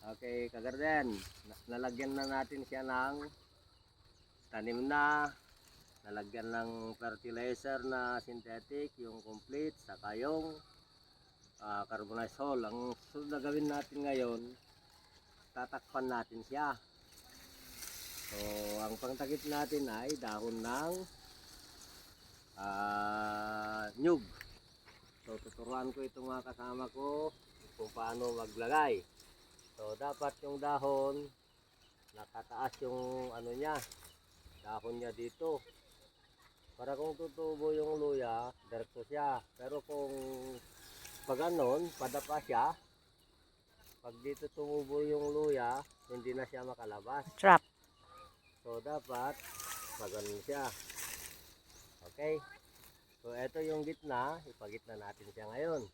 Okay, kagarden, nalagyan na natin siya ng tanim na, nalagyan ng fertilizer na synthetic, yung complete, saka yung carbonized hull. Ang susunod na gawin natin ngayon, tatakpan natin siya. So, ang pangtakip natin ay dahon ng nyug. So, tuturuan ko itong mga kasama ko kung paano maglagay. So, dapat yung dahon, nakataas yung ano niya, dahon niya dito. Para kung tutubo yung luya, diretso siya. Pero kung pag ganon, padapa siya, pag dito tumubo yung luya, hindi na siya makalabas. Trap. So, dapat maganon siya. Okay? So, ito yung gitna, ipagitna natin siya ngayon.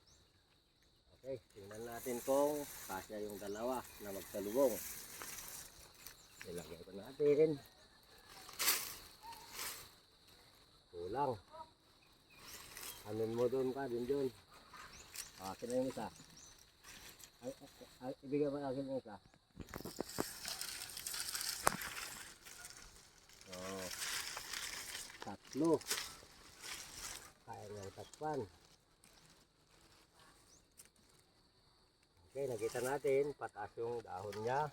Okay, tingnan natin kung kasya yung dalawa na magsalubong. Ilagay ko natin. Kulang. Anin mo doon ka, din. Akin na yung isa. Ibigay mo akin yung isa. So, tatlo. Kaya ng takpan. Okay, nakita natin, pataas yung dahon niya.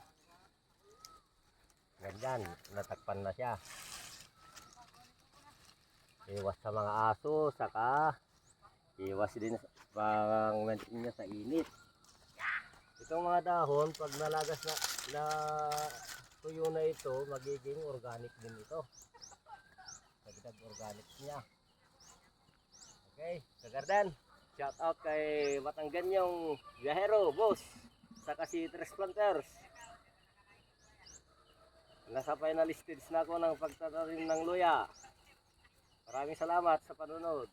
Ganyan, natakpan na siya. Iwas sa mga aso, saka iwas din pang maintain niya sa init. Itong mga dahon, pag nalagas na tuyo na ito, magiging organic din ito. Dagdag organic niya. Okay, kagarden. Shout out kay Batangganyong Biyahero, boss, saka si Transplanters. Nasa final stage na ako ng pagtatanim ng luya. Maraming salamat sa panunod.